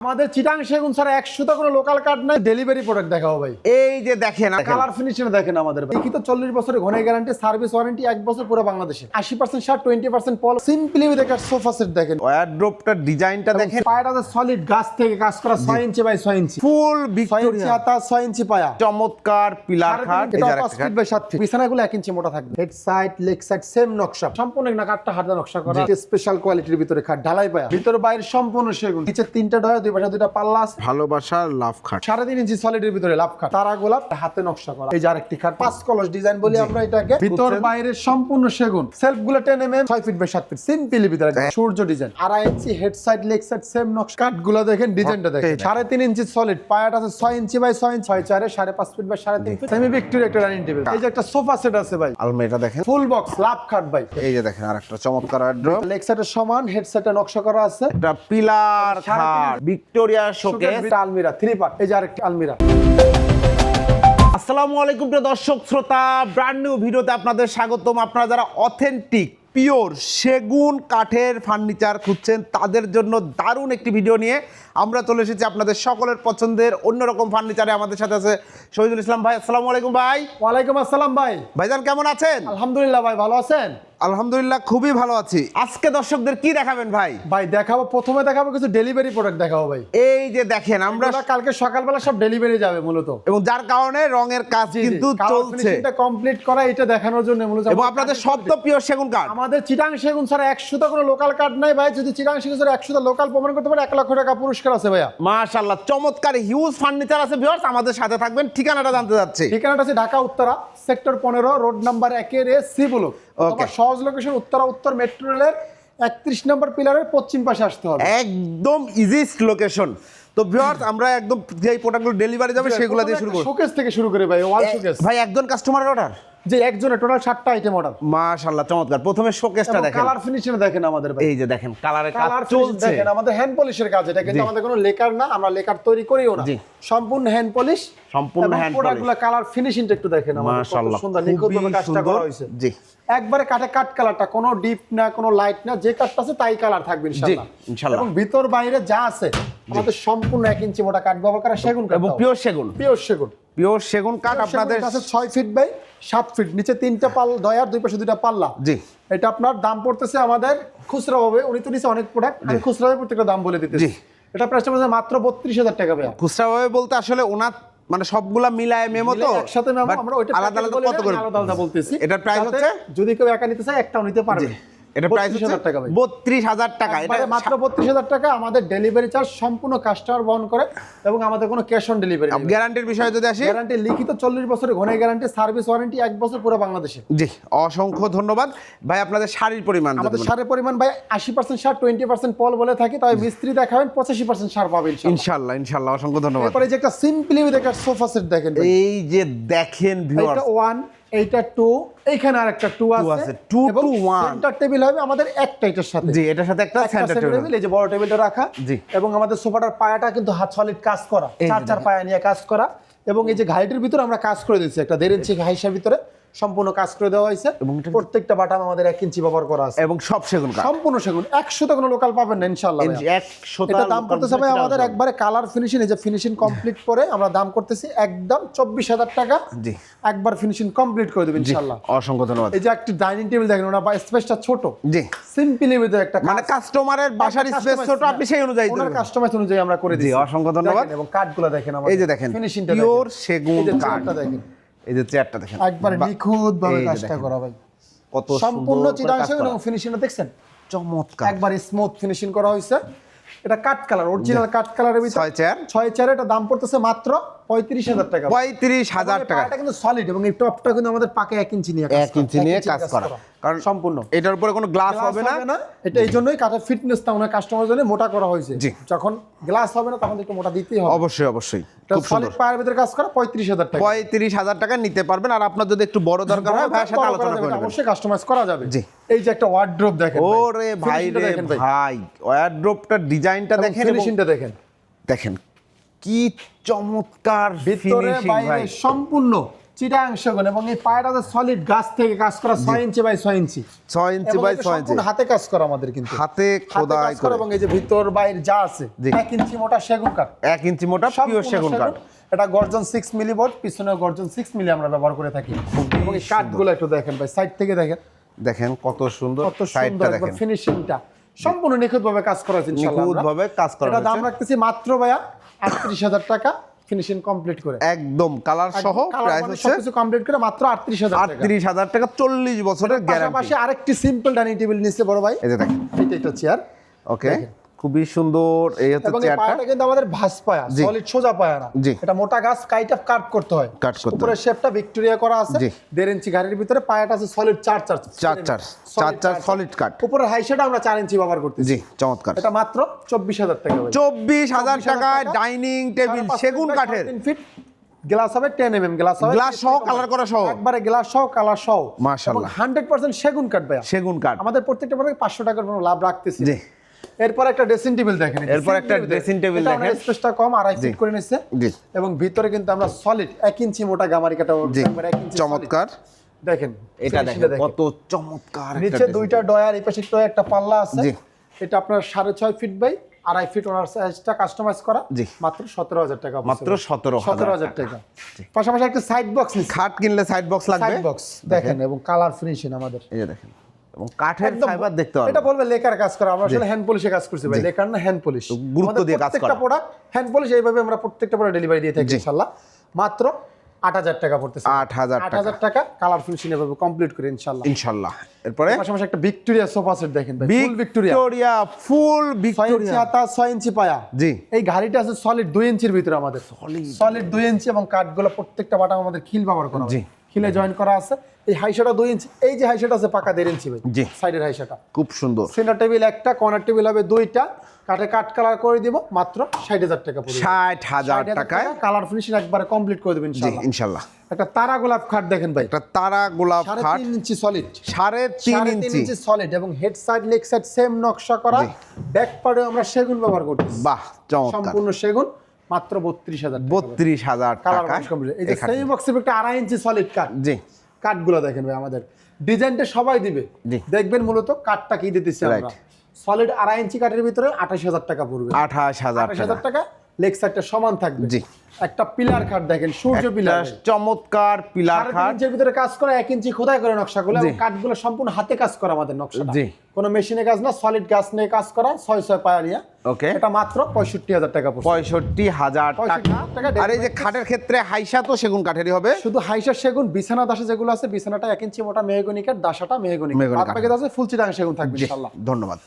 আমাদের চিটাং সেগুন ছাড়া 100টা কোনো লোকাল কার্ড নাই, ডেলিভারি প্রোডাক্ট দেখাও ভাই। এই যে দেখেন কালার ফিনিশিং দেখেন আমাদের ভাই। লিখিত 40 বছরের ঘনের গ্যারান্টি, সার্ভিস ওয়ারেন্টি 1 বছর পুরো বাংলাদেশে। 80% শার্ট, 20% পল। সিম্পলি দেখেন সোফা সেট দেখেন। ওয়ারড্রপটার ডিজাইনটা দেখেন। পায়াটা সলিড গাছ থেকে কাজ করা 6 inch by 6 inch. Full 6 inch Victoria হাতা, 6 ইঞ্চি পায়া। চমৎকার পিলার খাট। এই এটা যে 5 ফিট বাই 7 ফিট। বিছানাগুলো 1 ইঞ্চি মোটা থাকবে। Head side, leg side same নকশা। সম্পূর্ণ না কাঠটা হাতে নকশা করা। স্পেশাল কোয়ালিটির ভিতরে খাট, ঢালাই পায়া। ভিতর বাইরে সম্পূর্ণ সেগুন। নিচে 3টা ডয়া, দুই পাশে 2টা পাল্লা আছে। ভালোবাসার লাভ খাট। 3.5 ইঞ্চি সলিডের ভিতরে লাভ খাট। তারা গোলাপ হাতে নকশা করা। এই যে আরেকটি খাট 5 কলস ডিজাইন বলি আমরা এটাকে। ভিতর বাইরে সম্পূর্ণ সেগুন। সেলফ গুলো 10 mm, 6 feet by 7 feet. Simply ভিতরে সূর্য design. 2.5 inch head side, leg side same নকশা। কাট গুলো দেখেন, ডিজাইনটা দেখেন। 3.5 ইঞ্চি সলিড, পায়াটা আছে 6 inch by 6 inch, 6.4 5.5 feet by 3.5 feet. Semi Victoria একটা ডাইনিং টেবিল। এই যে একটা সোফা সেট আছে ভাই। আলমারিটা দেখেন, ফুল বক্স লাভ খাট ভাই। এই যে দেখেন আরেকটা চমৎকার ওয়ারড্রপ। লেগ সাইডের সমান, হেড সাইডে নকশা করা আছে। এটা পিলার খাট, ভিক্টোরিয়া শোকেস, আলমিরা 3 পার্ট। এই যে আরেকটি আলমিরা। আসসালামু আলাইকুম প্রিয় দর্শক শ্রোতা, ব্র্যান্ড নিউ ভিডিওতে আপনাদের স্বাগতম। আপনারা যারা অথেন্টিক পিওর সেগুন কাঠের ফার্নিচার খুঁজছেন তাদের জন্য দারুণ একটি ভিডিও নিয়ে আমরা চলে এসেছি আপনাদের সকলের পছন্দের অন্যরকম ফার্নিচারে। আমাদের সাথে আছে শহীদুল ইসলাম ভাই। আসসালামু আলাইকুম ভাই। ওয়ালাইকুম আসসালাম ভাই। ভাইজান কেমন আছেন? আলহামদুলিল্লাহ ভাই, ভালো আছেন? আলহামদুলিল্লাহ খুবই ভালো আছি। আজকে দর্শকদের কি দেখাবেন ভাই? ভাই দেখাবো, প্রথমে দেখাবো কিছু ডেলিভারি প্রোডাক্ট দেখাবো ভাই। এই যে দেখেন আমরা কালকে সকালবেলা সব ডেলিভারি যাবে মূলত, এবং যার কারণে রঙের কাজ কিন্তু চলছে, এটা কমপ্লিট করা, এটা দেখানোর জন্য মূলত। এবং আপনাদের সব তো পিওর সেগুন কাঠ। আমাদের চিটাং সেগুন ছাড়া 100টা কোনো লোকাল কার্ড নাই ভাই। যদি চিটাং সেগুন ছাড়া 100টা লোকাল প্রমাণ করতে পারে 1 লক্ষ টাকা পুরস্কার আছে ভাইয়া। মাশাআল্লাহ, চমৎকার হিউজ ফার্নিচার আছে ভিউয়ার্স। আমাদের সাথে থাকবেন, ঠিকানাটা জানতে যাচ্ছি। ঠিকানাটা আছে Dhaka Uttara, sector 15, road number 1 এর সি ব্লক। ওকে। সহজ লোকেশন উত্তরা উত্তর মেট্রো রেলের 31 নম্বর পিলারের পশ্চিম পাশে আসতে হবে। একদম ইজিস্ট লোকেশন। তো ভিউয়ার্স আমরা একদম যেই প্রোডাক্টগুলো ডেলিভারি যাবে সেগুলো দিয়ে শুরু করব। শোকেস থেকে শুরু করে ভাই, ওয়াল শোকেস। ভাই একজন কাস্টমারের অর্ডার? যে একজনের টোটাল 7টা আইটেম অর্ডার। মাশাআল্লাহ চমৎকার। প্রথমে শোকেসটা দেখেন, কালার ফিনিশিং দেখেন আমাদের ভাই। এই যে দেখেন কালারের কাজ কালার চলছে। দেখেন আমাদের হ্যান্ড পলিশের কাজ। এটা কিন্তু আমাদের কোনো লেকার না, আমরা লেকার তৈরি করিও না। সম্পূর্ণ হ্যান্ড পলিশ, সম্পূর্ণ হ্যান্ড পলিশ। প্রোডাক্টগুলো কালার ফিনিশিংটা একটু দেখেন আমাদের, কত মাশাআল্লাহ সুন্দর নিখুঁতভাবে কাজটা করা হয়েছে। জি, একবারে কাটে কাট কালারটা, কোনো ডিপ না কোনো লাইট না, যে কাটটা আছে তাই কালার থাকবে ইনশাআল্লাহ। ইনশাআল্লাহ। এবং ভিতর বাইরে যা আছে আমাদের সম্পূর্ণ 1 ইঞ্চি মোটা কাঠ ব্যবহার করা সেগুন কাঠ, এবং পিওর সেগুন। পিওর সেগুন। পিওর সেগুন কাঠ আপনাদের কাছে 6 ফিট বাই 7 ফিট, নিচে 3টা পাল্লা দয়ার, দুই পাশে 2টা পাল্লা। জি, এটা আপনার দাম পড়তেছে আমাদের খুচরা ভাবে, উনি তো নিচে অনেক প্রোডাক্ট, আমি খুচরা ভাবে প্রত্যেকটা দাম বলে দিতেছি। এটা প্রাইসটা পড়ছে মাত্র 32,000 টাকা ভাই। খুচরা ভাবে বলতে আসলে ওনার মানে সবগুলা মিলায় মেমো তো একসাথে মেমো, আমরা ওইটা আলাদা আলাদা কত করে আলাদা আলাদা বলতেছি। এটার প্রাইস হচ্ছে, যদি কেউ একা নিতে চায় একটাও নিতে পারবে। এটা প্রাইস হচ্ছে 32,000 টাকা ভাই। 32,000 টাকা। এটা মাত্র 32,000 টাকা। আমাদের ডেলিভারি চার্জ সম্পূর্ণ কাস্টমার বহন করে, এবং আমাদের কোনো ক্যাশ অন ডেলিভারি নেই। গ্যারান্টির বিষয়ে যদি আসি, গ্যারান্টি লিখিত 40 বছরের ঘনের গ্যারান্টি, সার্ভিস ওয়ারেন্টি 1 বছর পুরো বাংলাদেশে। জি, অসংখ্য ধন্যবাদ ভাই। আপনাদের শাড়ির পরিমাণ? আমাদের শাড়ির পরিমাণ ভাই 80% শাড়, 20% পল বলে থাকি, তবে মিস্ত্রি দেখাবেন 85% শাড় পাবেন ইনশাআল্লাহ। ইনশাআল্লাহ, অসংখ্য ধন্যবাদ। এরপরে যে একটা সিম্পলি দেখেন সোফা সেট দেখেন ভাই। এই যে দেখেন ভিউয়ার্স, এটা 1, এইটা 2, এইখানে আরেকটা 2 আছে। 2 এবং to 1 সেন্টার টেবিল হবে আমাদের একটা এটার সাথে। জি, এটার সাথে একটা সেন্টার টেবিল। এই যে বড় টেবিলটা রাখা। জি। এবং আমাদের সোফাটার পায়াটা কিন্তু হাত সলিড কাজ করা, 4 পায়া নিয়ে কাজ করা। এবং এই যে ঘাইটের ভিতরে আমরা কাজ করে দিয়েছি, একটা 1.5 ইঞ্চি ঘাইসার ভিতরে সম্পূর্ণ কাজ করে দেওয়া হয়েছে। এবং প্রত্যেকটা বাটাম আমাদের 1 ইঞ্চি ব্যবহার করা আছে, এবং সব সেগুন কাঠ, সম্পূর্ণ সেগুন। 100টা কোনো লোকাল পাবেন না ইনশাআল্লাহ। 100টা এটা দাম করতেছে ভাই আমাদের একবারে কালার ফিনিশিং, এই যে ফিনিশিং কমপ্লিট করে আমরা দাম করতেছি একদম 24,000 টাকা। জি, একবার ফিনিশিং কমপ্লিট করে দেব ইনশাআল্লাহ। অসংখ্য ধন্যবাদ। এই যে একটা ডাইনিং টেবিল দেখেন, ওনা বা স্পেসটা ছোট। জি, সিম্পলি ভিতরে একটা মানে কাস্টমারের বাসার স্পেস ছোট, আপনি সেই অনুযায়ী ওনার কাস্টমাইজ অনুযায়ী আমরা করে দিই। জি, অসংখ্য ধন্যবাদ। এবং কাঠগুলো দেখেন আমাদের, এই যে দেখেন ফিনিশিংটা পিওর সেগুন কাঠ। দেখেন, এই যে চেয়ারটা দেখেন, একবার নিখুঁত ভাবে কাজটা করা ভাই। কত সম্পূর্ণ সুন্দর চিটাং কাজ সেগুন, করা। এবং ফিনিশিংটা দেখছেন চমৎকার। একবার স্মুথ ফিনিশিং করা হয়েছে। এটা কাঠ কালার, অরিজিনাল কাঠ কালারের ভিতরে 6 চেয়ার। 6 চেয়ার। এটা দাম পড়তেছে মাত্র 35,000 টাকা। 35,000 টাকা। এটা কিন্তু সলিড, এবং এই টপটা কিন্তু আমাদের পাকে 1 ইঞ্চি নিয়ে 1 ইঞ্চি নিয়ে কাজ করা, কারণ সম্পূর্ণ এটার উপরে কোনো গ্লাস হবে না। এটা এই জন্যই কাঠের ফিটনেসটা ওনার কাস্টমারের জন্য মোটা করা হয়েছে। জি। যখন গ্লাস হবে না তখন একটু মোটা দিতেই হবে। অবশ্যই অবশ্যই, খুব সুন্দর। সলিড পায়ের ভিতরে কাজ করা 35,000 টাকা। 35,000 টাকা নিতে পারবেন। আর আপনার যদি একটু বড় দরকার হয় ভাইয়ের সাথে আলোচনা করে নেবেন, অবশ্যই কাস্টমাইজ করা যাবে। জি। এই যে একটা ওয়ার্ড্রোব দেখেন, ওরে ভাই রে ভাই, ওয়ারড্রপটার ডিজাইনটা দেখেন, ফিনিশিংটা দেখেন। দেখেন কি চমৎকার ভিতরে ফিনিশিং বাইরে ভাই। সম্পূর্ণ চিটাং সেগুন, এবং এই পায়াটাতে সলিড গাছ থেকে কাজ করা 6 inch by 6 inch, 6 inch by 6 ইঞ্চি হাতে কাজ করা আমাদের, কিন্তু হাতে খোদাই কাজ করা, করে। এবং এই যে ভিতর বাইরে যা আছে 1 ইঞ্চি মোটা সেগুন কাঠ, 1 ইঞ্চি মোটা পিওর সেগুন কাঠ। এটা গর্জন 6 মিলি বোর্ড, পিছনে গর্জন 6 মিলি আমরা ব্যবহার করে থাকি। এবং এই কাঠগুলো একটু দেখেন ভাই, সাইড থেকে দেখেন, দেখেন কত সুন্দর, কত সাইডটা সুন্দর দেখেন, ফিনিশিংটা সম্পূর্ণ নিখুঁতভাবে কাজ করা আছে ইনশাআল্লাহ। নিখুঁতভাবে কাজ করা এটা দাম হয়েছে। রাখতেছি মাত্র ভাইয়া ৩৮,০০০ টাকা, ফিনিশিং কমপ্লিট করে, একদম কালার সহ প্রাইস হচ্ছে সবকিছু কমপ্লিট করে মাত্র ৩৮,০০০ টাকা। ৩৮,০০০ টাকা, 40 বছরের গ্যারান্টি। পাশাপাশি আরেকটি সিম্পল ডাইনিং টেবিল নিচ্ছে বড় ভাই, এই যে দেখেন, এটা একটা চেয়ার, ওকে, খুবই সুন্দর। এই হচ্ছে এবং এই চেয়ারটা, পায়াটা কিন্তু আমাদের ভাঁজ পায়া, জি। সলিড সোজা পায়া না, জি। এটা মোটা গাছ কাইটা কাট করতে হয়, কাট করতে উপরে হয়। শেপটা ভিক্টোরিয়া করা আছে, জি। 1.5 ইঞ্চি গাড়ির ভিতরে, পায়াটা আছে সলিড 4 সলিড কাট, উপরে হাইশাটা আমরা 4 ইঞ্চি ব্যবহার করতেছি। জি, চমৎকার। এটা মাত্র 24,০০০ টাকা ভাই। 24,০০০ টাকায় টাকা। ডাইনিং টেবিল 5.5 সেগুন বাই কাঠের, 3 ফিট, গ্লাস হবে 10 mm, গ্লাস হবে গ্লাস সহ, কালার করা সহ, একবারে গ্লাস সহ কালার সহ, মাশাআল্লাহ। 100% সেগুন কাঠ ভাই। সেগুন কাঠ। আমাদের প্রত্যেকটা প্রোডাক্টে 500 টাকার কোনো লাভ রাখতেছি। জি। এরপর একটা ড্রেসিং টেবিল দেখেন, এরপর একটা ড্রেসিং টেবিল দেখেন, স্পেসটা কম, 2.5 ফিট করে নিচ্ছে, জি। এবং ভিতরে কিন্তু আমরা সলিড 1 ইঞ্চি মোটা গামারি কাটা, জি, একবারে 1 ইঞ্চি চমৎকার। solid। দেখেন এটা finishing দেখেন টা কত চমৎকার একটা নিচে dressing দুইটা ডয়ার, এই পাশে একটা পাল্লা আছে, জি। এটা আপনার 6.5 ফিট বাই 2.5 ফিট, ওনার সাইজটা কাস্টমাইজ করা, জি। মাত্র 17,০০০ টাকা, মাত্র 17,000 টাকা। পাশাপাশি একটা সাইড বক্স নিচ্ছে, খাট কিনলে সাইড বক্স লাগবে, সাইড বক্স দেখেন, এবং কালার ফিনিশিং আমাদের এই যে দেখেন, এবং কাঠের একদম ফাইবার দেখতে পারবেন। এটা বলবে লেকার কাজ করা, আমরা আসলে হ্যান্ড পলিশে কাজ করছি ভাই, লেকার না হ্যান্ড পলিশ, গুরুত্ব দিয়ে কাজ প্রত্যেকটা করা। প্রোডাক্ট হ্যান্ড পলিশ, এইভাবে আমরা প্রত্যেকটা প্রোডাক্ট ডেলিভারি দিয়ে থাকি জি। ইনশাআল্লাহ। মাত্র 8,০০০ টাকা পড়তেছে, 8,000 টাকা। 8,০০০ টাকা কালার ফিনিশিং এভাবে কমপ্লিট করে ইনশাআল্লাহ। ইনশাআল্লাহ। এরপরে পাশাপাশি একটা ভিক্টোরিয়া সোফা সেট দেখেন ভাই, ফুল ভিক্টোরিয়া, ভিক্টোরিয়া, ফুল 6 ইঞ্চি ভিক্টোরিয়া, হাতা, 6 ইঞ্চি পায়া। জি। এই গাড়িটা আছে সলিড 2 ইঞ্চির ভিতরে আমাদের, সলিড 2 ইঞ্চি, এবং কাঠগুলো প্রত্যেকটা বাটা আমাদের খিল ব্যবহার করা হয়। জি। খিলে জয়েন করা আছে, এই হাইশাটা 2 ইঞ্চি, এই যে হাইশাটা আছে পাকা 1.5 ইঞ্চি ভাই, জি। সাইডের হাইশাটা। খুব সুন্দর। সেন্টার টেবিল একটা, কর্নার টেবিল হবে 2টা, কাঠে কাট কালার করে দিব, মাত্র 60,000 টাকা পড়বে। 60,000 টাকায়, কালার ফিনিশিং একবারে কমপ্লিট করে দেবেন জি, ইনশাআল্লাহ। ইনশাআল্লাহ। একটা তারা গোলাপ খাট দেখেন ভাই, একটা তারা গোলাপ খাট, 3.5 ইঞ্চি সলিড, 3.5 ইঞ্চি, সলিড, এবং head side leg side same নকশা করা, জি। ব্যাক পার্টে আমরা সেগুন ব্যবহার করতেছি, বাহ, চমৎকার। সম্পূর্ণ সেগুন, মাত্র 32,000 টাকা। 32,000 কালার টাকায় কমপ্লিট। এই যে এই খাটটি। সেমি বক্সের একটা 2.5 ইঞ্চি সলিড কাঠ, জি, কাঠগুলো দেখেন ভাই, আমাদের ডিজাইনটা সবাই দিবে, জি। দেখবেন মূলত কাঠটা কি দিতেছি আমরা, Right. সলিড 2.5 ইঞ্চি কাঠের ভিতরে 28,000 টাকা পড়বে, 28,000 28,000 টাকা। টাকা, লেগ সাইডটা সমান থাকবে। জি। একটা পিলার কাঠ দেখেন, সূর্য পিলার, একটা চমৎকার পিলার 3.5 খাট, ইঞ্চির ভিতরে কাজ করা, 1 ইঞ্চি খোদাই করে নকশাগুলো, এবং কাঠগুলো সম্পূর্ণ হাতে কাজ করা আমাদের নকশাটা, জি। কোনো মেশিনে কাজ না, সলিড গাছ নিয়ে কাজ করা, 6 পায়া নিয়ে, ওকে। এটা মাত্র 65,000 টাকা পড়ছে। 65,000 টাকা। 65,000 টাকা আর এই যে খাটের ক্ষেত্রে হাইসা তো সেগুন কাঠেরই হবে, শুধু হাইসার সেগুন, বিছানা দাসা যেগুলো আছে, বিছানাটা 1 ইঞ্চি মোটা মেহগনি কাঠ, দাসাটা মেহগনি মেহগনি কাঠ, কাঠ। প্যাকেজ আছে ফুল চিটাং সেগুন থাকবে জি, ইনশাআল্লাহ। ধন্যবাদ।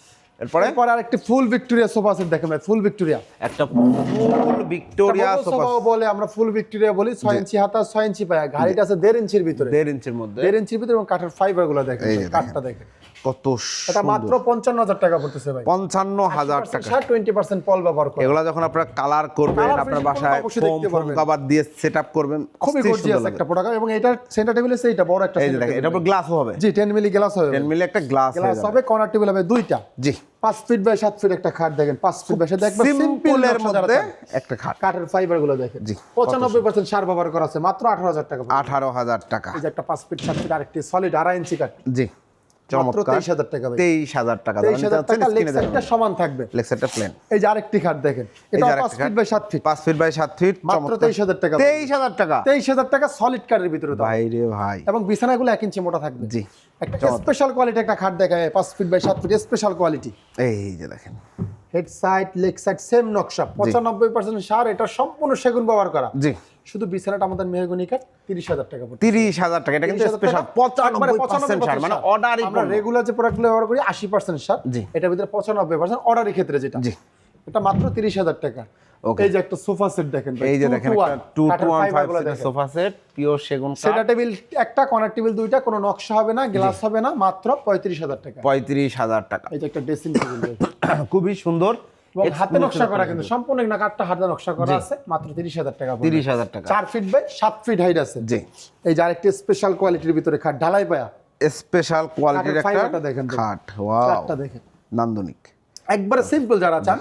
এরপরে এরপরে আরেকটি ফুল ভিক্টোরিয়া সোফা সেট দেখেন ভাই, ফুল ভিক্টোরিয়া, একটা ফুল ভিক্টোরিয়া সোফা, সোফা বলে আমরা, ফুল ভিক্টোরিয়া বলি, 6 ইঞ্চি হাতা, 6 ইঞ্চি পায়া, গাড়িটা আছে 1.5 ইঞ্চির ভিতরে, 1.5 ইঞ্চির মধ্যে, 1.5 ইঞ্চির ভিতরে, এবং কাঠের ফাইবার গুলো দেখেন, এই যে কাঠটা দেখেন, কত এটা মাত্র সুন্দর। 55,000 টাকা পড়তেছে ভাই, 55,000 টাকা। 20% পল ব্যবহার করে, এগুলা যখন আপনারা কালার করবেন, Colour আপনার finishing বাসায় অবশ্যই ফোম দেখতে পারবেন। কভার দিয়ে সেটআপ করবেন, খুবই অস্থির গর্জিয়াস সুন্দর একটা লাগবে। প্রোডাক্ট, এবং এটা সেন্টার টেবিলে সেইটা বড় একটা এই যে center দেখেন, table এটা ভাই। গ্লাস হবে, জি 10 মিলি গ্লাস হবে, 10 মিলি একটা গ্লাস গ্লাস হবে, কর্নার টেবিল হবে 2টা, জি। 5 ফিট বাই 7 ফিট একটা খাট দেখেন, 5 ফিট বাই দেখবেন সিম্পলের মধ্যে একটা খাট, কাঠের ফাইবার গুলো দেখেন, জি। 95% সার ব্যবহার করা আছে, মাত্র 18,000 টাকা পড়বে। 18,000 টাকা, এই যে একটা 5 ফিট 7 ফিট আরেকটি সলিড 2.5 ইঞ্চি কাঠ, জি, মাত্র চমৎকার। 23,000 টাকা ভাই, 23,000 টাকা, 23,000 টাকা, লেগ সাইডটা সমান থাকবে। লেগ সাইডটা প্লেন, এই যে আরেকটি খাট দেখেন, এটা 5 feet by 7 feet, 5 feet by 7 feet, মাত্র 23,000 টাকা, 23,000 টাকা, 23,000 টাকা সলিড কাঠের ভিতরে দাও, ভাই রে ভাই, এবং বিছানাগুলো 1 ইঞ্চি মোটা থাকবে। জি। একটা স্পেশাল কোয়ালিটি একটা খাট দেখায়, 5 feet by 7 feet special quality, এই যে দেখেন, head side leg side same নকশা, 95% সার, এটা সম্পূর্ণ সেগুন ব্যবহার করা, জি। শুধু বিছানাটা আমাদের মেহগনি কাঠ, 30,000 টাকা পড়বে। 30,000 টাকা, এটা কিন্তু 30,000 স্পেশাল, টাকা, একবারে 95% ছাড়, মানে সার। অর্ডারই আমরা রেগুলার যে প্রোডাক্টগুলো ব্যবহার করি 80% সার, জি। এটার ভিতরে 95% অর্ডারের ক্ষেত্রে যেটা, জি। এটা মাত্র 30,000 টাকা। Okay. এই যে একটা সোফা সেট দেখেন ভাই, এই যে দেখেন, 2 to 1 5 গুলো সিটের সোফা সেট, পিওর সেগুন কাঠ, সেটা টেবিল একটা, কর্নার টেবিল 2টা, কোনো নকশা হবে না, গ্লাস হবে না, মাত্র 35,000 টাকা। 35,000 টাকা, এই যে একটা ড্রেসিং টেবিল খুবই সুন্দর, এবং হাতে নকশা করা, কিন্তু সম্পূর্ণ না, কাঠটা হাতে নকশা করা আছে, মাত্র 30,000 টাকা পড়বে। 30,000 টাকা, 4 ফিট বাই 7 ফিট হাইট আছে, জি। এই যে আরেকটি স্পেশাল কোয়ালিটির ভিতরে খাট, ঢালাই পায়া, স্পেশাল কোয়ালিটির কাঠের একটা ফাইবারটা দেখেন তো। খাট, ওয়াও, কাঠটা দেখেন, নান্দনিক, একবারে সিম্পল যারা চান,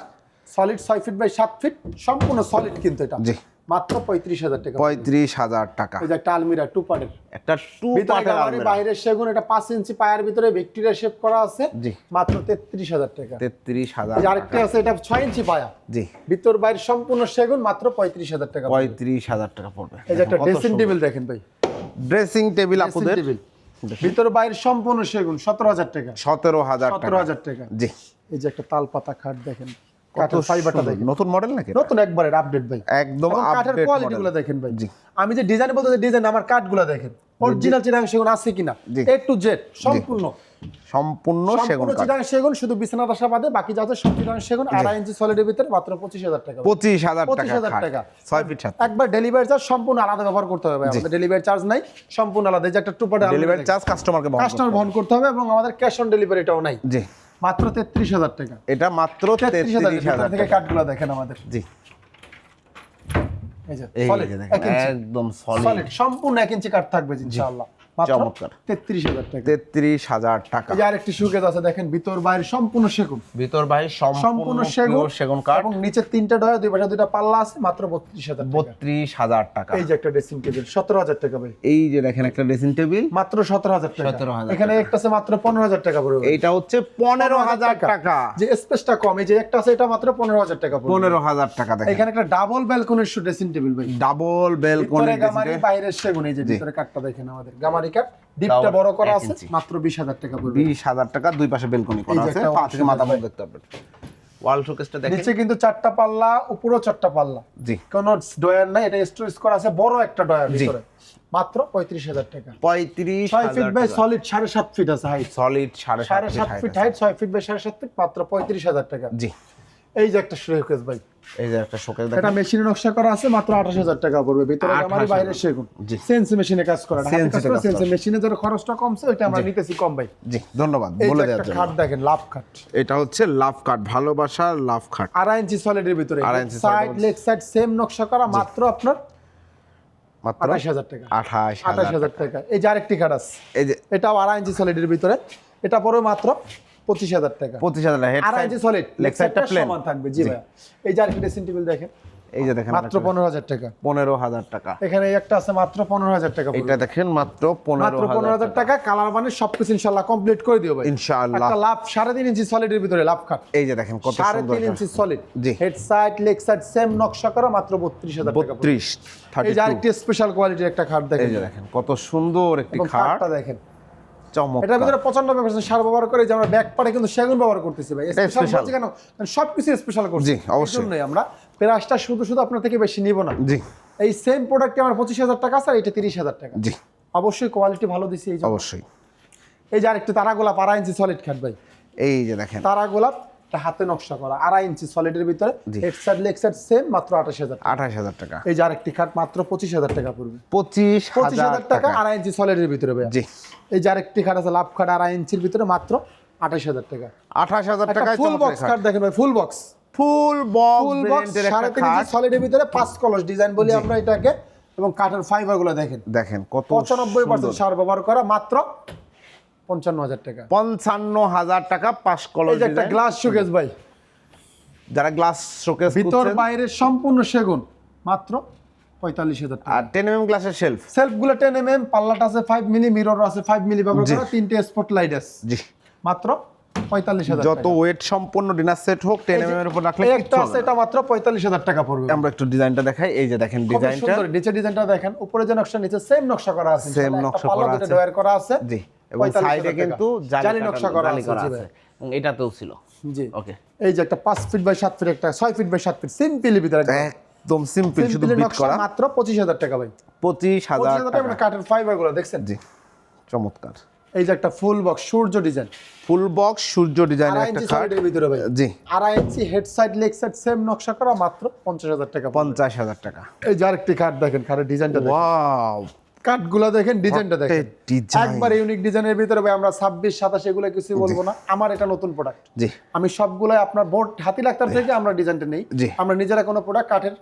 সলিড 6 ফিট বাই 7 ফিট, সম্পূর্ণ সলিড কিন্তু এটা, জি। মাত্র 35,000 টাকা। 35,000 টাকা। এই যে একটা আলমিরা টু পার্টের, একটা টু পার্টের আলমিরা, বাইরের সেগুন, এটা 5 ইঞ্চি পায়ার ভিতরে ভিক্টোরিয়া শেপ করা আছে। জি, মাত্র 33,000 টাকা। 33,000। এই যে আরেকটা আছে, এটা 6 ইঞ্চি পায়া, জি, ভিতর বাইরে সম্পূর্ণ সেগুন, মাত্র 35,000 টাকা। 35,000 টাকা পড়বে। এই যে একটা ড্রেসিং টেবিল দেখেন ভাই, ড্রেসিং টেবিল আপনাদের, ভিতর বাইরে সম্পূর্ণ সেগুন, 17,000 টাকা। 17,000 টাকা। 17,000 টাকা। জি। এই যে একটা তালপাতা খাট দেখেন, কত কাঠের ফাইবারটা সুন্দর। দেখেন, নতুন মডেল নাকি? নতুন একবারে আপডেট ভাই, একদম এবং কাঠের আপডেট কোয়ালিটি মডেল। গুলো দেখেন ভাই। জি। আমি যে ডিজাইন বলতে ডিজাইন, আমার কাঠগুলো দেখেন অরিজিনাল চিটাগাং সেগুন আছে কিনা, জি। এ টু জেড সম্পূর্ণ সম্পূর্ণ সেগুন কাঠ। চিটাগাং সেগুন, শুধু বিছানা দশা বাদে বাকি যা আছে সব চিটাগাং সেগুন। 2.5 ইঞ্চি সলিডের ভিতরে মাত্র 25,000 টাকা। 25,000 টাকা। 25,000 টাকা। 6 ফিট 7। একবার ডেলিভারি চার্জ সম্পূর্ণ আলাদা ব্যবহার করতে হবে, আমাদের ডেলিভারি চার্জ নাই, সম্পূর্ণ আলাদা। এই যে একটা টুপাটা ডেলিভারি চার্জ কাস্টমারকে কাস্টমার বহন করতে হবে, এবং আমাদের ক্যাশ অন ডেলিভারিটাও নাই। জি। মাত্র 33,000 টাকা। এটা মাত্র 33,000 থেকে টাকা। কাঠগুলো দেখেন আমাদের। জি। এই যে এই solid, যে দেখেন, 1 ইঞ্চি। একদম সলিড সলিড। সম্পূর্ণ 1 ইঞ্চি কাঠ থাকবে ইনশাআল্লাহ। মাত্র চমৎকার। 33,000 টাকা। 33,000 টাকা। এই যে আরেকটি শোকেস আছে দেখেন, ভিতর বাইরে সম্পূর্ণ সেগুন, ভিতর বাইরে সম্পূর্ণ সেগুন কাঠ, এবং নিচে 3টা ডয়া, দুই পাশে 2টা পাল্লা আছে। মাত্র 32,000 টাকা। 32,000 টাকা। এই যে একটা ড্রেসিং টেবিল, 17,000 টাকা ভাই। এই যে দেখেন একটা ড্রেসিং টেবিল, মাত্র 17,000 টাকা। 17,000 এখানে একটা আছে মাত্র 15,000 টাকা পড়বে। এইটা হচ্ছে 15,000 টাকা। যে স্পেসটা কম, এই যে একটা আছে এটা মাত্র 15,000 টাকা পড়বে। 15,000 টাকা। দেখেন এখানে একটা ডাবল ব্যালকনির ড্রেসিং টেবিল ভাই, ডাবল বেলকনি, ভিতরে গামারি, বাইরের সেগুন। এই যে ভিতরে কাঠটা দেখেন আমাদের গামারি কাঠ, ডিপটা বড় করা আছে। মাত্র 20,000 টাকা পড়বে। 20,000 টাকা। দুই পাশে বেলকনি করা এই যে আছে, একটা পা থেকে মাথা option পর্যন্ত দেখতে পারবেন। ওয়াল শোকেসটা দেখেন, নিচে কিন্তু 4টা পাল্লা, উপরেও 4টা পাল্লা, জি, কোন ডয়ার নাই। এটা স্টোরেজ করা আছে, বড় একটা ডয়ার ভিতরে। মাত্র 35,000 টাকা। 6 ফিট 35,000 বাই টাকা। সলিড 7.5 ফিট আছে height, solid 7.5 7.5 feet height, 6 feet by 7.5 feet, মাত্র 35,000 টাকা। জি। এই যে একটা শোকেস ভাই, এই যে একটা শোকেস এটা দেখেন, মেশিনে নকশা করা আছে, মাত্র 28,000 টাকা পড়বে। ভিতরে গামারি, 28,000 বাইরে সেগুন। জি। সিএনসি মেশিনে কাজ করা, CNC তে কাজ সিএনসি করা। মেশিনে যারা খরচটা কমছে, ওইটা আমরা নিতেছি কম ভাই। জি, ধন্যবাদ এই বলে যে দেওয়ার একটা জন্য। খাট দেখেন, লাভ খাট, এটা হচ্ছে লাভ কাঠ, ভালোবাসার লাভ খাট। 2.5 ইঞ্চি সলিডের ভিতরে, 2.5 inch side solid। Leg side same নকশা করা, মাত্র আপনার মাত্র 28,000 টাকা। 28,000 28,000 টাকা। এই যে আরেকটি খাট আছে, এই যে এটাও 2.5 ইঞ্চি সলিডের ভিতরে, এটা পড়বে মাত্র 25,000 টাকা। 25,000 হেড 2.5 ইঞ্চি সলিড, লেগ সাইডটা প্লেন সমান থাকবে। জি ভাই। এই যে আরেকটি ড্রেসিং টেবিল দেখেন, এই যে দেখেন মাত্র 15,000 টাকা। 15,000 টাকা। এখানে এই একটা আছে মাত্র 15,000 টাকা পড়বে। এটা দেখেন মাত্র মাত্র 15,000 টাকা। কালার মানে সবকিছু ইনশাআল্লাহ কমপ্লিট করে দিও ভাই ইনশাআল্লাহ। একটা লাভ 3.5 ইঞ্চি সলিডের ভিতরে লাভ খাট, এই যে দেখেন কত সুন্দর 3.5 ইঞ্চি সলিড, জি। Head side leg side same নকশা করা, মাত্র 32,000 টাকা পড়বে। 32 এই যে 32। আরেকটি স্পেশাল কোয়ালিটির একটা খাট দেখেন, এই যে দেখেন কত সুন্দর একটি এবং খাট, খাটটা দেখেন, চমৎকার। এটার ভিতরে 95% সার ব্যবহার করে, যে আমরা ব্যাক পার্টে কিন্তু সেগুন ব্যবহার করতেছি ভাই। Special special। বলছি কেন, কারণ সবকিছু স্পেশাল করছি। জি, অবশ্যই। এজন্যই আমরা প্রাইসটা শুধু শুধু আপনার থেকে বেশি নিব না। জি, এই সেম প্রোডাক্টে আমার 25,000 টাকা আছে, আর এটা 30,000 টাকা। জি, অবশ্যই কোয়ালিটি ভালো দিছি এই জন্য। অবশ্যই। এই যে আরেকটু তারা গোলাপ 2.5 ইঞ্চি সলিড খাট ভাই, এই যে দেখেন তারা গোলাপ, এটা হাতে নকশা করা 2.5 ইঞ্চি সলিডের ভিতরে, জি। Head side leg side same, মাত্র 28,000 টাকা। 28,000 টাকা। এই যে আরেকটি খাট মাত্র 25,000 টাকা পড়বে। 25,000 টাকা 2.5 ইঞ্চি সলিডের ভিতরে ভাই। জি। এই যে আরেকটি খাট আছে লাভ খাট 2.5 ইঞ্চির ভিতরে, মাত্র 28,000 টাকা। 28,000 একটা টাকায় ফুল বক্স খাট দেখেন ভাই, full box, full box full box ভেরিয়েন্টের একটা 3.5 ইঞ্চি খাট। সলিডের ভিতরে 5 কলস ডিজাইন বলি আমরা এটাকে, এবং কাঠের ফাইবার গুলো দেখেন, দেখেন কত 95% সার ব্যবহার করা, মাত্র 55,000 টাকা। 55,000 টাকা 5 কলস এই যে একটা ডিজাইন। গ্লাস শোকেস ভাই, যারা গ্লাস শোকেস ভিতর করছেন, বাইরে সম্পূর্ণ সেগুন, মাত্র 45,000 টাকা। আর 10 mm গ্লাসের শেলফ, সেলফ গুলো 10 mm, পাল্লাটা আছে 5 মিলি, মিরর আছে 5 মিলি ব্যবহার করা, 3টে স্পট লাইট আছে, জি। মাত্র 45,000 যত ওয়েট সম্পূর্ণ ডিনার সেট হোক 10 mm এর উপর রাখলে একটা কিচ্ছু আছে, হবে না। এটা মাত্র 45,000 টাকা পড়বে। আমরা একটু ডিজাইনটা দেখাই, এই যে দেখেন খুব ডিজাইনটা, সুন্দর, নিচে ডিজাইনটা দেখেন, উপরে যে নকশা, নিচে সেম নকশা করা আছে, সেম ইনশাআল্লাহ। নকশা একটা পাল্লা করা দুটো আছে। ডয়ার করা আছে, জি, এবং 45,000 সাইডে টাকা। কিন্তু জালি নকশা করা জালি আছে, করা জি আছে, ভাই। এবং এটাতেও ছিল। জি, ওকে, এই যে একটা 5 ফিট বাই 7 ফিট, একটা 6 ফিট বাই 7 ফিট সিম্পলি ভিতরে, একদম সিম্পল, শুধু সিম্পলি বিট নকশা, করা, মাত্র 25,000 টাকা ভাই। 25,000 টাকা টাকা। মানে কাঠের ফাইবার গুলো দেখছেন। জি, চমৎকার। এই যে একটা ফুল বক্স সূর্য ডিজাইন, ফুল বক্স সূর্য ডিজাইনের 2.5 একটা ইঞ্চি খাট, সলিডের ভিতরে ভাই। জি, 2.5 inch head side leg side same নকশা করা, মাত্র 50,000 টাকা। 50,000 টাকা। এই যে আরেকটি কাঠ দেখেন, কাঠের ডিজাইনটা দেখেন, ওয়াও, কাঠগুলো দেখেন, ডিজাইনটা What a দেখেন, design! একবার ইউনিক ডিজাইনের ভিতরে ভাই। আমরা 26, 27 এগুলো কিছু বলবো না, আমার এটা নতুন প্রোডাক্ট। জি, আমি সবগুলাই আপনার বোর্ড হাতি লাক্তার থেকে আমরা ডিজাইনটা নেই, জি। আমরা নিজেরা কোনো প্রোডাক্ট কাঠের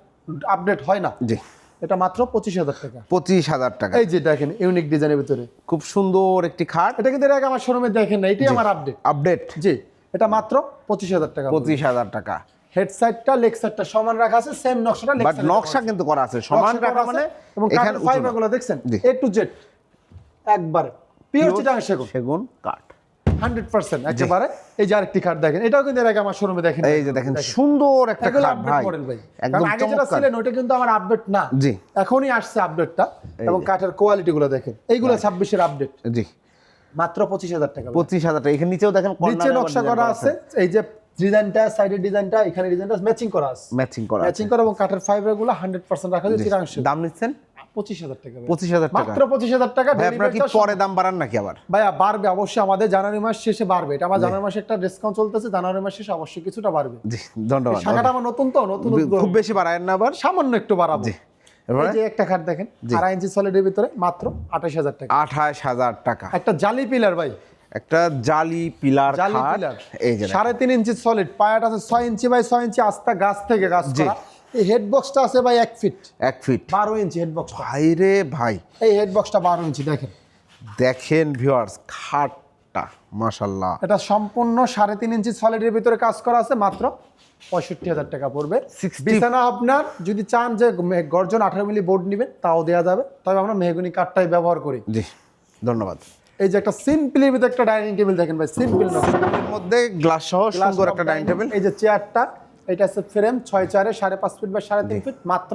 আপডেট হয় না। জি, এটা মাত্র 25,000 টাকা। 25,000 টাকা। এই যে দেখেন ইউনিক ডিজাইনের ভিতরে, খুব সুন্দর একটি খাট, এটা কিন্তু এর আগে আমার শোরুমে দেখেন না, এটাই আমার আপডেট। আপডেট। জি, এটা মাত্র 25,000 টাকা। 25,000 টাকা। হেড সাইডটা লেগ সাইডটা সমান রাখা আছে, সেম নকশাটা লেগ বাট সাইডে নকশা কিন্তু করা আছে সমান রাখা মানে এবং এখানে কাঠের ফাইবারগুলো দেখছেন A to Z একবারে পিওর চিটাং সেগুন সেগুন কাঠ 100% একেবারে। এই যে আরেকটি কাঠ দেখেন, এটাও কিন্তু এর আগে আমার শোরুমে দেখেন। এই যে দেখেন সুন্দর একটা এগুলো কাঠ আপডেট ভাই মডেল ভাই, একদম কারণ আগে যেটা চমৎকার। ছিলেন ওটা কিন্তু আমার আপডেট না, জি এখনই আসছে আপডেটটা। এবং কাঠের কোয়ালিটি গুলো দেখেন, এইগুলো 26 এর আপডেট, জি মাত্র 25,000 টাকা। 25,000 টাকা। এখানে নিচেও দেখেন নিচে নকশা করা আছে, এই যে ডিজাইনটা, সাইডের ডিজাইনটা, এখানে ডিজাইনটা ম্যাচিং করা আছে, ম্যাচিং করা ম্যাচিং করা এবং কাঠের ফাইবার গুলো 100% রাখা আছে। চিটাং সেগুন দাম নিচ্ছেন 25,000 টাকা ভাই। 25,000 টাকা। মাত্র 25,000 টাকা। ভাই আপনারা কি পরে দাম বাড়ান নাকি আবার? ভাইয়া বাড়বে অবশ্যই, আমাদের জানুয়ারি মাস শেষে বাড়বে। এটা আমার জানুয়ারি মাসে একটা ডিসকাউন্ট চলতেছে, জানুয়ারি মাস শেষে অবশ্যই কিছুটা বাড়বে। জি ধন্যবাদ। শাখাটা আমার নতুন তো, নতুন খুব বেশি বাড়ায়েন না আবার, সামান্য একটু বাড়াবো। জি এই এবারে যে একটা খাট দেখেন 2.5 ইঞ্চি সলিডের ভিতরে মাত্র 28,000 টাকা। 28,000 টাকা। একটা জালি পিলার ভাই, একটা জালি পিলার জালি খাট, পিলার এই যে দেখেন। 3.5 ইঞ্চি সলিড, পায়াটা আছে 6 ইঞ্চি বাই 6 ইঞ্চি আস্তা গাছ থেকে গাছ করা। এই হেড বক্সটা আছে ভাই 1 ফিট 1 ফিট 12 ইঞ্চি হেড বক্স। ভাই রে ভাই, এই হেড বক্সটা 12 ইঞ্চি দেখেন। দেখেন ভিউয়ার্স খাটটা মাশাআল্লাহ। এটা সম্পূর্ণ 3.5 ইঞ্চি সলিডের ভিতরে কাজ করা আছে, মাত্র 65,000 টাকা পড়বে। 60 বিছানা আপনার যদি চান যে গর্জন 18 মিলি বোর্ড নেবেন তাও দেওয়া যাবে, তবে আমরা মেহগনি কাঠটাই ব্যবহার করি। জি ধন্যবাদ। এই যে একটা সিম্পলের ভিতরে একটা ডাইনিং টেবিল দেখেন ভাই, সিম্পল নকশা, এর মধ্যে গ্লাস সহ সুন্দর একটা ডাইনিং টেবিল। এই যে চেয়ারটা, এটা আছে ফ্রেম 6/4 5.5 ফিট বা 3.5 ফিট, মাত্র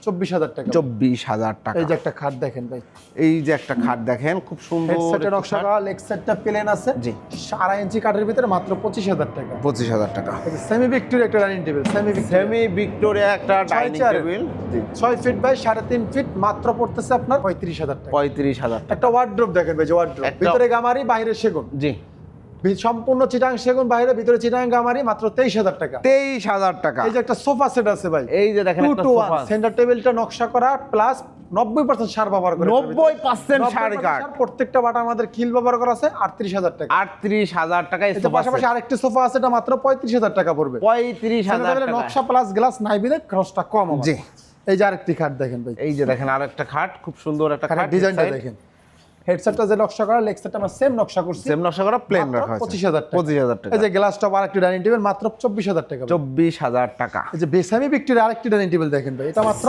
24,000 টাকা। 24,000 টাকা। এই যে একটা খাট দেখেন ভাই, এই যে একটা খাট দেখেন খুব সুন্দর হেডসেটের একটা নকশা খাট। করা, লেগ সেটটা প্লেন আছে, জি 2.5 ইঞ্চি কাঠের ভিতরে মাত্র 25,000 টাকা। 25,000 টাকা। সেমি ভিক্টোরিয়া একটা ডাইনিং টেবিল, সেমি ভিক্টোরিয়া একটা ডাইনিং চেয়ারের। টেবিল, জি 6 ফিট বাই 3.5 ফিট, মাত্র পড়তেছে আপনার 35,000 টাকা। 35,000 টাকা। একটা ওয়ার্ড্রোব দেখেন ভাই, যে ওয়ার্ড্রোব একটা- ভিতরে গামারি, বাইরে সেগুন, জি সম্পূর্ণ চিটাং সেগুন, বাইরে ভিতরে চিটাং গামারি, মাত্র 23,000 টাকা। 23,000 টাকা। এই যে একটা সোফা সেট আছে ভাই, এই যে দেখেন 2 একটা to 1 সোফা, সেন্টার টেবিলটা নকশা করা, প্লাস 90% সার ব্যবহার করে। 90% সার কাঠ। প্রত্যেকটা বাটা আমাদের কিল ব্যবহার করা আছে, 38,000 টাকা। 38,000 টাকা। এর পাশাপাশি আরেকটি সোফা আছে, এটা মাত্র 35,000 টাকা পড়বে। 35,000 টাকা। নকশা প্লাস গ্লাস নাই বিলে খরচটা কম হবে। জি। এই যে আরেকটি খাট দেখেন ভাই, এই যে দেখেন আরেকটা খাট, খুব সুন্দর একটা খাট। ডিজাইনটা দেখেন, হেডসেটটা যে নকশা করা, লেগ সেটটা আমরা সেম নকশা করছি, সেম নকশা করা, প্লেন মাত্র রাখা আছে। 25,000 টাকা। 25,000 টাকা। এই যে গ্লাস টপ আরেকটি ডাইনিং টেবিল, মাত্র 24,000 টাকা। 24,000 টাকা। এই যে বেসামি ভিক্টোরিয়া আরেকটি ডাইনিং টেবিল দেখেন ভাই, এটা মাত্র,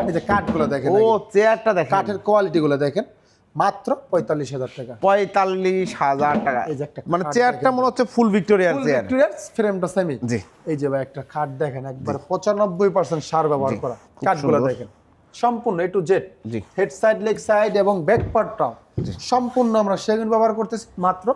এই যে কাঠগুলো দেখেন, ও চেয়ারটা দেখেন, কাঠের কোয়ালিটি গুলো দেখেন, মাত্র 45,000 টাকা। 45,000 টাকা। এই যে একটা মানে খাট চেয়ারটা দেখেন। মনে হচ্ছে ফুল ভিক্টোরিয়ার ফুল চেয়ার। ভিক্টোরিয়ার ফ্রেমটা সেমি। জি এই যে ভাই একটা খাট দেখেন, একবার 95% সার ব্যবহার করা কাঠগুলো সুন্দর। দেখেন, সম্পূর্ণ A to Z, G. Head side, leg side এবং ব্যাক পার্টটাও সম্পূর্ণ আমরা সেগুন ব্যবহার করতেছি, মাত্র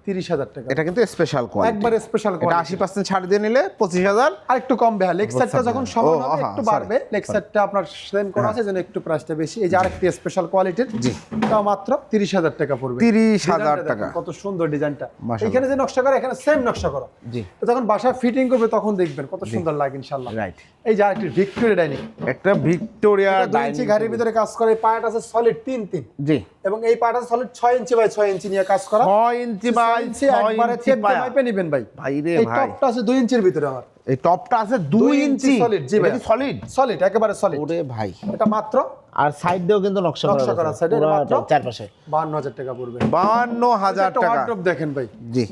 30,000 টাকা। এটা কিন্তু স্পেশাল কোয়ালিটি, একবারে স্পেশাল এটা কোয়ালিটি। 80% ছাড় দিয়ে নিলে 25,000। আর একটু কম ভাই, লেগ সাইডটা যখন সমান ও, হবে আহা, একটু sorry, বাড়বে, লেগ সাইডটা আপনার সেম করা আছে জন্য একটু প্রাইসটা বেশি। এই যে আরেকটি স্পেশাল কোয়ালিটির, জি। তাও মাত্র 30,000 টাকা পড়বে। 30,000 ডিজাইনটা টাকা। দেখেন, কত সুন্দর ডিজাইনটা। মাশাআল্লাহ। এখানে যে নকশা করা, এখানে সেম নকশা করা। জি তো যখন বাসা ফিটিং করবে তখন দেখবেন কত সুন্দর লাগে ইনশাআল্লাহ। রাইট। এই যে আরেকটি ভিক্টোরিয়া ডাইনিং, একটা ভিক্টোরিয়া 2 ইঞ্চি ঘাড়ির ভিতরে কাজ করে, পায়াটা আছে সলিড 3-3, জি এবং এই পায়াটা আছে সলিড 6 ইঞ্চি বাই 6 ইঞ্চি নিয়ে কাজ করা। 6 ইঞ্চি বাই 6 একবারে ইঞ্চি চেক পায়া। মাপে নেবেন ভাই। ভাই রে এই ভাই, টপটা আছে 2 ইঞ্চির ভিতরে আমার, এই টপটা আছে 2 ইঞ্চি সলিড। জি ভাই, সলিড। সলিড একেবারে সলিড। ওরে ভাই, এটা মাত্র আর সাইড দিয়েও কিন্তু নকশা নকশা করা সাইডে, মাত্র চারপাশে 52,000 টাকা পড়বে। 52,000 একটা টাকা। ওয়ার্ড্রোব দেখেন ভাই, জি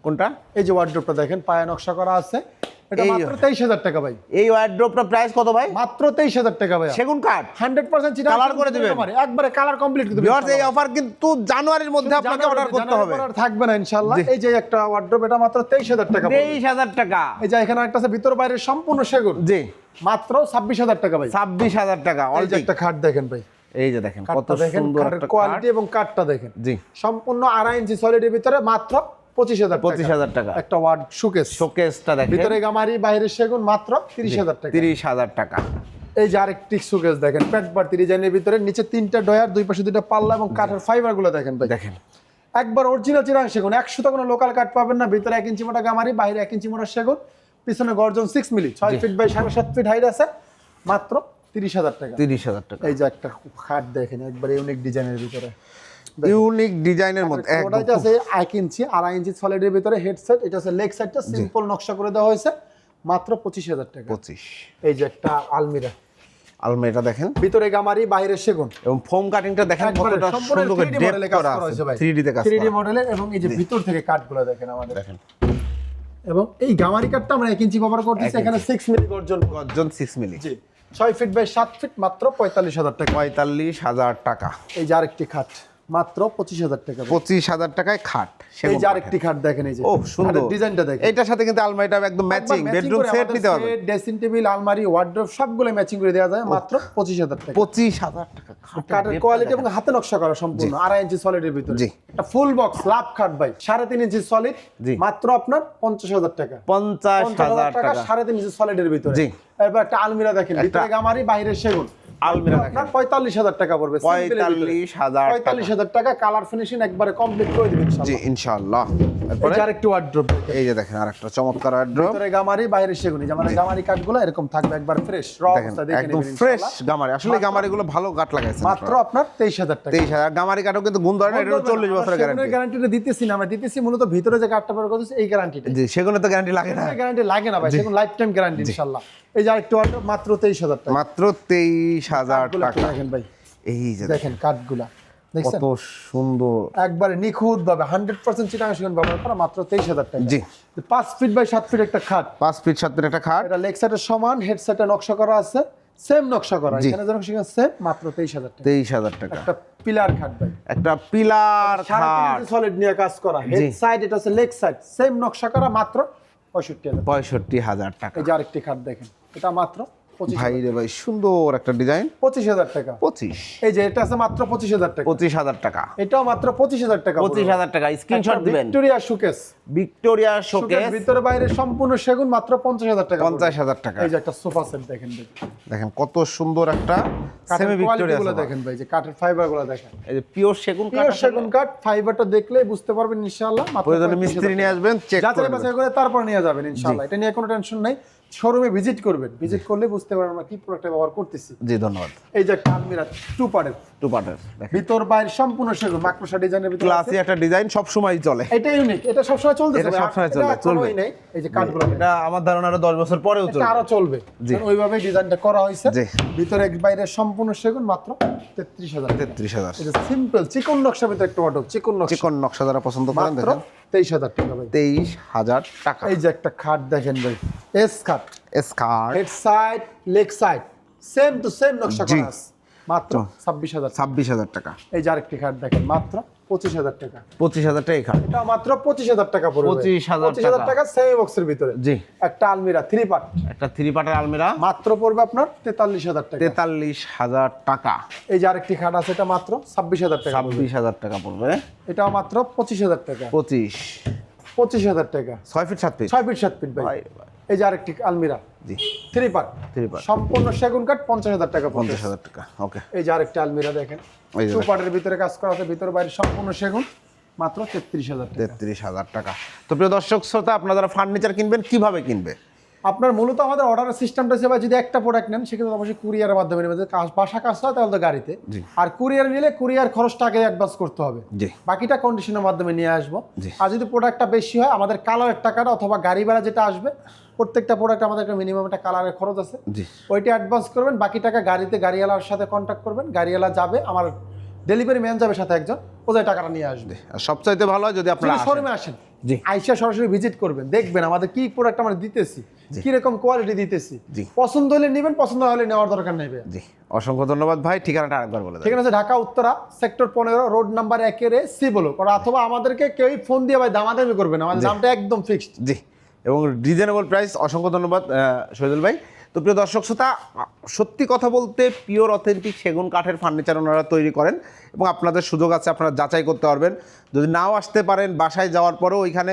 কোনটা? এই যে ওয়ার্ড্রোবটা দেখেন, পায়া নকশা করা আছে, এটা এই- মাত্র 23,000 টাকা ভাই। এই ওয়ার্ড্রোবটা প্রাইস কত ভাই? মাত্র 23,000 টাকা ভাই। সেগুন কাঠ। 100% চিটা কালার করে দিবেন? একবারে কালার কমপ্লিট করে দিবেন। ভিউয়ার্স এই অফার কিন্তু জানুয়ারির মধ্যে আপনাকে অর্ডার করতে হবে। অর্ডার থাকবে না ইনশাআল্লাহ। এই যে একটা ওয়ার্ড্রোব, এটা মাত্র 23,000 টাকা পড়বে। 23,000 টাকা। এই যে এখানে একটা আছে ভিতর বাইরে সম্পূর্ণ সেগুন, জি মাত্র 26,000 টাকা ভাই। 26,000 টাকা এই যে অলরেডি। একটা খাট দেখেন ভাই, এই যে দেখেন কত কাঠটা দেখেন, সুন্দর কাঠের একটা কোয়ালিটি কাঠ। এবং কাঠটা দেখেন, জি সম্পূর্ণ 2.5 ইঞ্চি সলিডের ভিতরে, মাত্র 25,000 টাকা। 25,000 টাকা। একটা ওয়ার্ড শোকেস, শোকেসটা দেখেন ভিতরে গামারি, বাইরে সেগুন, মাত্র 30,000 টাকা। 30,000 টাকা। এই যে আরেকটি শোকেস দেখেন, প্যাট বাড়তি ডিজাইনের ভিতরে, নিচে 3টা ডয়ার, দুই পাশে 2টা পাল্লা এবং কাঠের ফাইবার গুলো দেখেন ভাই, দেখেন একবার অরিজিনাল চিরাং সেগুন। 100 কোনো লোকাল কাঠ পাবেন না। ভিতরে 1 ইঞ্চি মোটা গামারি, বাইরে 1 ইঞ্চি মোটা সেগুন, পিছনে গর্জন 6 মিলি, 6 ফিট বাই 7.5 ফিট হাইট আছে, মাত্র 30,000 টাকা। 30,000 টাকা। এই যে একটা খাট দেখেন, একবার ইউনিক ডিজাইনের ভিতরে, ইউনিক ডিজাইনের মধ্যে ওটা একদম আছে 1 ইঞ্চি, 2.5 ইঞ্চি সলিডের ভিতরে হেডসেট, এটা আছে লেগ সাইডটা সিম্পল নকশা করে দেওয়া হয়েছে, মাত্র 25,000 টাকা। 25। এই যে একটা আলমিরা, আলমারিটা দেখেন, ভিতরে গামারি, বাইরে সেগুন, এবং ফোম কাটিংটা দেখেন একবারে কতটা সম্পূর্ণ সুন্দর করে 3D ডেপ মডেলে কাজ করা করা আছে হয়েছে ভাই। 3D তে কাজ 3D করা। মডেলের, এবং এই যে ভিতর থেকে কাঠগুলো দেখেন আমাদের, দেখেন এবং এই গামারি কাঠটা আমরা 1 ইঞ্চি ব্যবহার করতেছি, এখানে 6 মিলি গর্জন। গর্জন 6 মিলি। জি 6 ফিট বাই 7 ফিট, মাত্র 45,000 টাকা। 45,000 টাকা। এই যে আরেকটি খাট, মাত্র 25,000 টাকা। 25,000 টাকায় খাট। এই যে আরেকটি খাট দেখেন, এই যে ও সুন্দর ডিজাইনটা দেখেন। এটার সাথে কিন্তু আলমারিটা একদম ম্যাচিং, বেডরুম সেট নিতে পারবে। সেট, ড্রেসিং টেবিল, আলমারি, ওয়ার্ড্রোব সবগুলো ম্যাচিং করে দেওয়া যায় মাত্র 25,000 টাকা। 25,000 টাকা। কাঠের কোয়ালিটি এবং হাতে নকশা করা সম্পূর্ণ, 2.5 ইঞ্চি সলিডের ভিতরে। জি। একটা ফুল বক্স লাভ খাট ভাই, 3.5 ইঞ্চি সলিড, জি। মাত্র আপনার 50,000 টাকা। 50,000 টাকা। 3.5 ইঞ্চি সলিডের ভিতরে। জি। এরপর একটা আলমিরা দেখেন, ভিতরে গামারি, বাইরে সেগুন। আলমিরা দেখেন, আপনার 45,000 টাকা পড়বে। 45,000 টাকা, কালার ফিনিশিং একবারে কমপ্লিট করে দিবেন জি ইনশাআল্লাহ। ইনশাআল্লাহ। এই তারপরে যে আরেকটি ওয়ার্ড্রোব, এই যে দেখেন আরেকটা চমৎকার ওয়ার্ড্রোব। ভিতরে গামারি, বাইরে সেগুন। যেমন গামারি কাঠগুলো এরকম থাকবে, একবার ফ্রেশ র দেখেন অবস্থা দেখে একদম নেবেন ফ্রেশ ইনশাআল্লাহ। গামারি। আসলে গামারিগুলো ভালো কাঠ লাগাইছেন মাত্র আপনার 23,000 টাকা। 23,000। গামারি কাঠও কিন্তু গুণ ধরে না, এটা 40 বছরের গ্যারান্টি। গ্যারান্টিটা দিতেছি না, আমরা দিতেছি মূলত ভিতরে যে কাঠটা ব্যবহার করতেছি এই গ্যারান্টিটা। জি সেগুলো তো গ্যারান্টি লাগে না। গ্যারান্টি লাগে না ভাই, সেগুলো লাইফ টাইম গ্যারান্টি ইনশাআল্লাহ। এই যে আরেকটি ওয়ার্ড্রোব, মাত্র 23,000 টাকা। মাত্র 23,000 কাঠগুলো একটু টাকা। দেখেন ভাই, এই যে দেখেন কাঠগুলা দেখছেন কত সুন্দর। একবারে নিখুঁত ভাবে 100% চিটাং সেগুন ব্যবহার করা, মাত্র 23,000 টাকা। জি। 5 ফিট বাই 7 ফিট একটা খাট, 5 ফিট 7 ফিট একটা খাট। এটা লেগ সাইডের সমান, হেড সাইডে নকশা করা আছে, সেম নকশা করা, জি। এখানে যেরকম সেখানে সেম, মাত্র 23,000 টাকা। 23,000 টাকা। একটা পিলার খাট ভাই, একটা পিলার 3.5 খাট, ইঞ্চি সলিড নিয়ে কাজ করা, হেড সাইড, এটা হচ্ছে লেগ সাইড, সেম নকশা করা, মাত্র 65,000। 65,000 টাকা। এই যে আরেকটি খাট দেখেন, এটা মাত্র 25,000 ভাই রে ভাই, সুন্দর একটা ডিজাইন। 25,000 টাকা। 25 এই যে এটা আছে মাত্র 25,000 টাকা। 25,000 টাকা। এটাও মাত্র 25,000 টাকা। 25,000 টাকা। স্ক্রিনশট দিবেন। ভিক্টোরিয়া শোকেস, ভিক্টোরিয়া শোকেস, ভিতরে বাইরে সম্পূর্ণ সেগুন, মাত্র 50,000 টাকা। 50,000 টাকা। এই যে একটা সোফা সেট দেখেন ভাই, দেখেন কত সুন্দর একটা কাঠের সেমি ভিক্টোরিয়া কোয়ালিটিগুলো সোফা। দেখেন ভাই, যে কাঠের ফাইবারগুলো দেখেন, এই যে পিওর সেগুন কাঠ। পিওর সেগুন কাঠ, ফাইবারটা দেখলেই বুঝতে পারবেন ইনশাআল্লাহ। মাত্র প্রয়োজনে মিস্ত্রি নিয়ে আসবেন, চেক যাচাই করে বাছাই করে তারপর নিয়ে যাবেন ইনশাআল্লাহ। এটা নিয়ে কোনো টেনশন নাই, শোরুমে ভিজিট করবেন, ভিজিট করলে বুঝতে পারবেন আমরা কি প্রোডাক্ট ব্যবহার করতেছি। জি ধন্যবাদ। এই যে একটা আলমিরা 2 পার্টের, টু পার্টের দেখেন, ভিতর বাইরে সম্পূর্ণ সেগুন, মাকড়সা ডিজাইনের ভিতর ক্লাসি একটা ডিজাইন, সব সময় চলে। এটা ইউনিক, এটা সবসময় চলতেছে এটা ভাই, সবসময় চলবে, এটা চলবে। কোনোই নাই। এই যে কাঠগুলো এটা আমার ধারণা আরো 10 বছর পরেও এটা চলবে। আরো চলবে, জি। কারণ ওইভাবে ডিজাইনটা করা হয়েছে। জি। ভিতরে বাইরে সম্পূর্ণ সেগুন, মাত্র 33,000 টাকা। 33,000। এটা সিম্পল চিকন নকশার ভিতরে একটা ওয়ার্ডরোব, চিকন নকশা, চিকন নকশা যারা পছন্দ করেন মাত্র দেখেন, 23,000 টাকা ভাই। 23,000 টাকা। এই যে একটা খাট দেখেন ভাই, এস খাট, skirt, head side, leg side, same to same নকশা জি। করা আছে, মাত্র 26,000 টাকা। 26,000 টাকা। এই যে আরেকটি খাট দেখেন, মাত্র 25,000 টাকা। 25,000 টাকা এই খাট। এটা মাত্র 25,000 টাকা পড়বে। 25,000 টাকা সেমি বক্সের ভিতরে। জি। একটা আলমিরা 3 পার্ট, একটা 3 পার্টের আলমিরা, মাত্র পড়বে আপনার 43,000 টাকা। 43,000 টাকা। এই যে আরেকটি খাট আছে, এটা মাত্র 26,000 টাকা পড়বে। 26,000 টাকা পড়বে। এটাও মাত্র 25,000 টাকা। 25,000 টাকা, 6 ফিট 7 ফিট। 6 ফিট 7 ফিট ভাই। এই যে আরেকটি আলমিরা জি 3 পার্ট, 3 পার্ট, সম্পূর্ণ সেগুন কাঠ, 50,000 টাকা পড়বে। 50,000 টাকা। ওকে। এই যে আরেকটা আলমিরা দেখেন, এই যে 2 পার্টের ভিতরে কাজ করা আছে, ভিতরে বাইরে সম্পূর্ণ সেগুন, মাত্র 33,000 টাকা। 33,000 টাকা। তো প্রিয় দর্শক শ্রোতা, আপনারা যারা ফার্নিচার কিনবেন কিভাবে কিনবে? আপনার মূলত আমাদের অর্ডারের সিস্টেমটা হিসেবে যদি একটা প্রোডাক্ট নেন, সেক্ষেত্রে অবশ্যই কুরিয়ারের মাধ্যমে নেবেন। যদি বাসা কাজ হয় তাহলে তো গাড়িতে, জি। আর কুরিয়ার নিলে কুরিয়ার খরচটা আগে অ্যাডভান্স করতে হবে, জি বাকিটা কন্ডিশনের মাধ্যমে নিয়ে আসবো। জি। আর যদি প্রোডাক্টটা বেশি হয়, আমাদের কালারের টাকাটা অথবা গাড়ি ভাড়া যেটা আসবে, প্রত্যেকটা প্রোডাক্ট আমাদের একটা মিনিমাম একটা কালারের খরচ আছে, জি ওইটা অ্যাডভান্স করবেন, বাকি টাকা গাড়িতে গাড়িওয়ালার সাথে কন্ট্যাক্ট করবেন, গাড়িওয়ালা যাবে, আমার ডেলিভারি ম্যান যাবে সাথে একজন, ও যায় টাকাটা নিয়ে আসবে। আর সবচাইতে ভালো হয় যদি আপনারা আসেন। শোরুমে আসেন, জি। আইসা সরাসরি ভিজিট করবেন, দেখবেন আমাদের কি প্রোডাক্ট আমরা দিতেছি, কি রকম কোয়ালিটি দিতেছি, জি। পছন্দ হলে নেবেন, পছন্দ হলে নেওয়ার দরকার নেবে। জি অসংখ্য ধন্যবাদ ভাই। ঠিকানাটা আরেকবার বলে দেন। ঠিক আছে, Dhaka Uttara sector 15 road number 1 C বলো, অথবা আমাদেরকে কেউই ফোন দিয়ে ভাই দামাদামি করবে না, আমাদের দামটা একদম ফিক্সড। জি এবং রিজনেবল প্রাইস। অসংখ্য ধন্যবাদ শহীদুল ভাই। তো প্রিয় দর্শক শ্রোতা, সত্যি কথা বলতে পিওর অথেন্টিক সেগুন কাঠের ফার্নিচার ওনারা তৈরি করেন এবং আপনাদের সুযোগ আছে, আপনারা যাচাই করতে পারবেন। যদি নাও আসতে পারেন, বাসায় যাওয়ার পরেও ওইখানে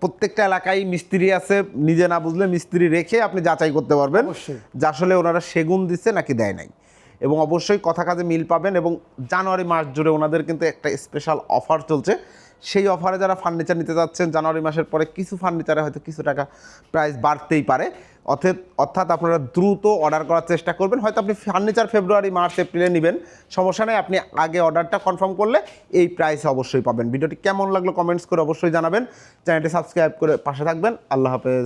প্রত্যেকটা এলাকায় মিস্ত্রি আছে, নিজে না বুঝলে মিস্ত্রি রেখে আপনি যাচাই করতে পারবেন অবশ্যই। যে আসলে ওনারা সেগুন দিচ্ছে নাকি দেয় নাই। এবং অবশ্যই কথা কাজে মিল পাবেন। এবং জানুয়ারি মাস জুড়ে ওনাদের কিন্তু একটা স্পেশাল অফার চলছে, সেই অফারে যারা ফার্নিচার নিতে যাচ্ছেন, জানুয়ারি মাসের পরে কিছু ফার্নিচারে হয়তো কিছু টাকা প্রাইস বাড়তেই পারে, অর্থাৎ আপনারা দ্রুত অর্ডার করার চেষ্টা করবেন। হয়তো আপনি ফার্নিচার ফেব্রুয়ারি, মার্চ, এপ্রিলে নেবেন, সমস্যা নেই, আপনি আগে অর্ডারটা কনফার্ম করলে এই প্রাইসে অবশ্যই পাবেন। ভিডিওটি কেমন লাগলো কমেন্টস করে অবশ্যই জানাবেন, চ্যানেলটি সাবস্ক্রাইব করে পাশে থাকবেন। আল্লাহ হাফেজ।